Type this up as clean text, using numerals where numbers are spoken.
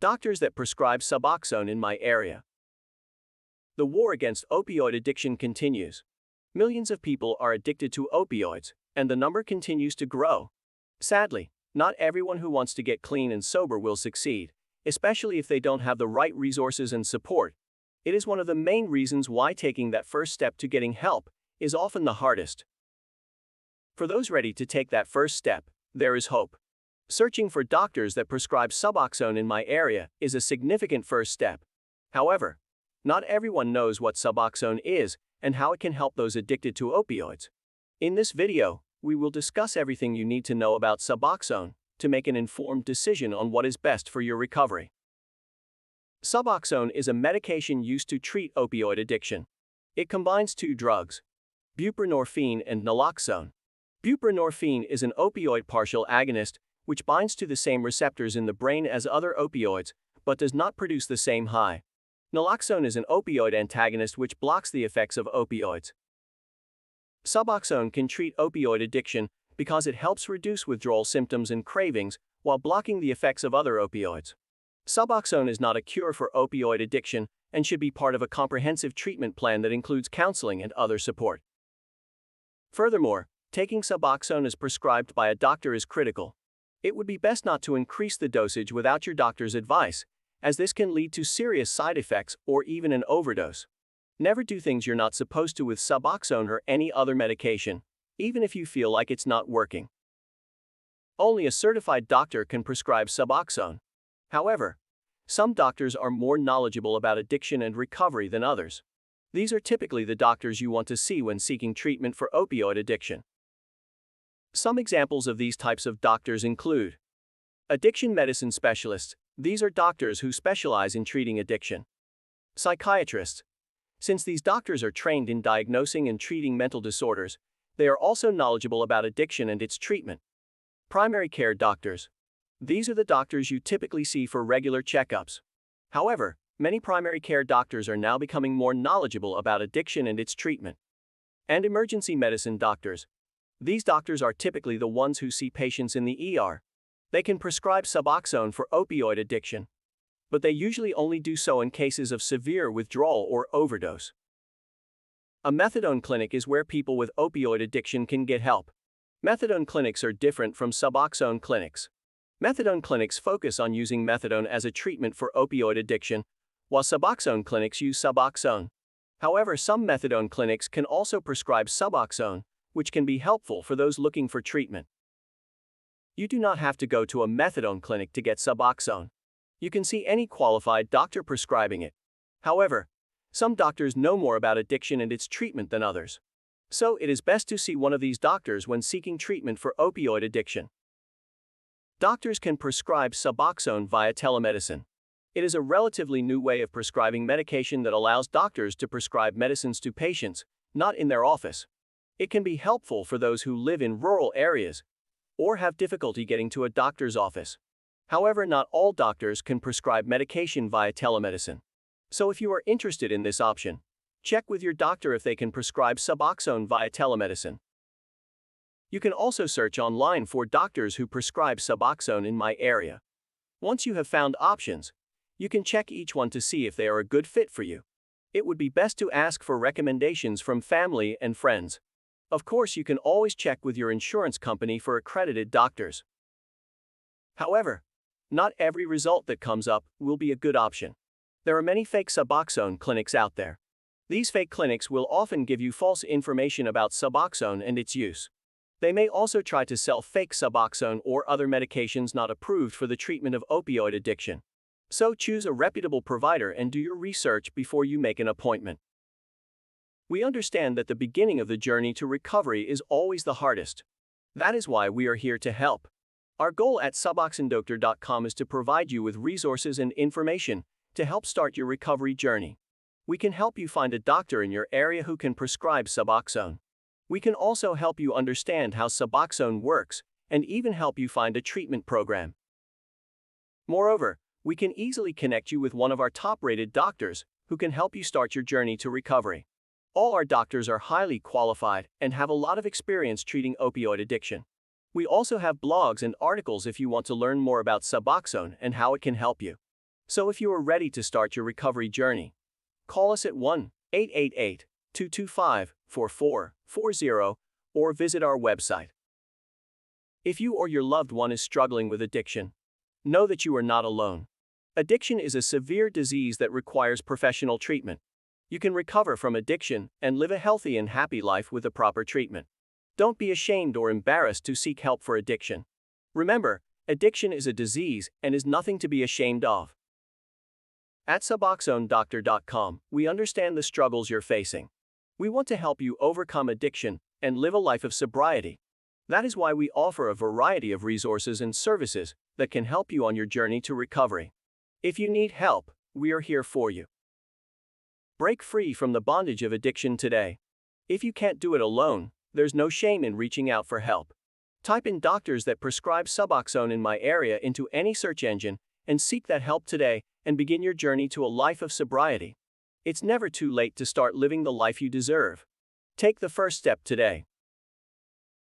Doctors that prescribe Suboxone in my area. The war against opioid addiction continues. Millions of people are addicted to opioids, and the number continues to grow. Sadly, not everyone who wants to get clean and sober will succeed, especially if they don't have the right resources and support. It is one of the main reasons why taking that first step to getting help is often the hardest. For those ready to take that first step, there is hope. Searching for doctors that prescribe Suboxone in my area is a significant first step. However, not everyone knows what Suboxone is and how it can help those addicted to opioids. In this video, we will discuss everything you need to know about Suboxone to make an informed decision on what is best for your recovery. Suboxone is a medication used to treat opioid addiction. It combines two drugs, buprenorphine and naloxone. Buprenorphine is an opioid partial agonist which binds to the same receptors in the brain as other opioids, but does not produce the same high. Naloxone is an opioid antagonist which blocks the effects of opioids. Suboxone can treat opioid addiction because it helps reduce withdrawal symptoms and cravings while blocking the effects of other opioids. Suboxone is not a cure for opioid addiction and should be part of a comprehensive treatment plan that includes counseling and other support. Furthermore, taking Suboxone as prescribed by a doctor is critical. It would be best not to increase the dosage without your doctor's advice, as this can lead to serious side effects or even an overdose. Never do things you're not supposed to with Suboxone or any other medication, even if you feel like it's not working. Only a certified doctor can prescribe Suboxone. However, some doctors are more knowledgeable about addiction and recovery than others. These are typically the doctors you want to see when seeking treatment for opioid addiction. Some examples of these types of doctors include addiction medicine specialists. These are doctors who specialize in treating addiction. Psychiatrists. Since these doctors are trained in diagnosing and treating mental disorders, they are also knowledgeable about addiction and its treatment. Primary care doctors. These are the doctors you typically see for regular checkups. However, many primary care doctors are now becoming more knowledgeable about addiction and its treatment. And emergency medicine doctors. These doctors are typically the ones who see patients in the ER. They can prescribe Suboxone for opioid addiction, but they usually only do so in cases of severe withdrawal or overdose. A methadone clinic is where people with opioid addiction can get help. Methadone clinics are different from Suboxone clinics. Methadone clinics focus on using methadone as a treatment for opioid addiction, while Suboxone clinics use Suboxone. However, some methadone clinics can also prescribe Suboxone, which can be helpful for those looking for treatment. You do not have to go to a methadone clinic to get Suboxone. You can see any qualified doctor prescribing it. However, some doctors know more about addiction and its treatment than others. So it is best to see one of these doctors when seeking treatment for opioid addiction. Doctors can prescribe Suboxone via telemedicine. It is a relatively new way of prescribing medication that allows doctors to prescribe medicines to patients, not in their office. It can be helpful for those who live in rural areas or have difficulty getting to a doctor's office. However, not all doctors can prescribe medication via telemedicine. So if you are interested in this option, check with your doctor if they can prescribe Suboxone via telemedicine. You can also search online for doctors who prescribe Suboxone in my area. Once you have found options, you can check each one to see if they are a good fit for you. It would be best to ask for recommendations from family and friends. Of course, you can always check with your insurance company for accredited doctors. However, not every result that comes up will be a good option. There are many fake Suboxone clinics out there. These fake clinics will often give you false information about Suboxone and its use. They may also try to sell fake Suboxone or other medications not approved for the treatment of opioid addiction. So choose a reputable provider and do your research before you make an appointment. We understand that the beginning of the journey to recovery is always the hardest. That is why we are here to help. Our goal at Suboxonedoctor.com is to provide you with resources and information to help start your recovery journey. We can help you find a doctor in your area who can prescribe Suboxone. We can also help you understand how Suboxone works and even help you find a treatment program. Moreover, we can easily connect you with one of our top-rated doctors who can help you start your journey to recovery. All our doctors are highly qualified and have a lot of experience treating opioid addiction. We also have blogs and articles if you want to learn more about Suboxone and how it can help you. So if you are ready to start your recovery journey, call us at 1-888-225-4440 or visit our website. If you or your loved one is struggling with addiction, know that you are not alone. Addiction is a severe disease that requires professional treatment. You can recover from addiction and live a healthy and happy life with the proper treatment. Don't be ashamed or embarrassed to seek help for addiction. Remember, addiction is a disease and is nothing to be ashamed of. At SuboxoneDoctor.com, we understand the struggles you're facing. We want to help you overcome addiction and live a life of sobriety. That is why we offer a variety of resources and services that can help you on your journey to recovery. If you need help, we are here for you. Break free from the bondage of addiction today. If you can't do it alone, there's no shame in reaching out for help. Type in doctors that prescribe Suboxone in my area into any search engine and seek that help today and begin your journey to a life of sobriety. It's never too late to start living the life you deserve. Take the first step today.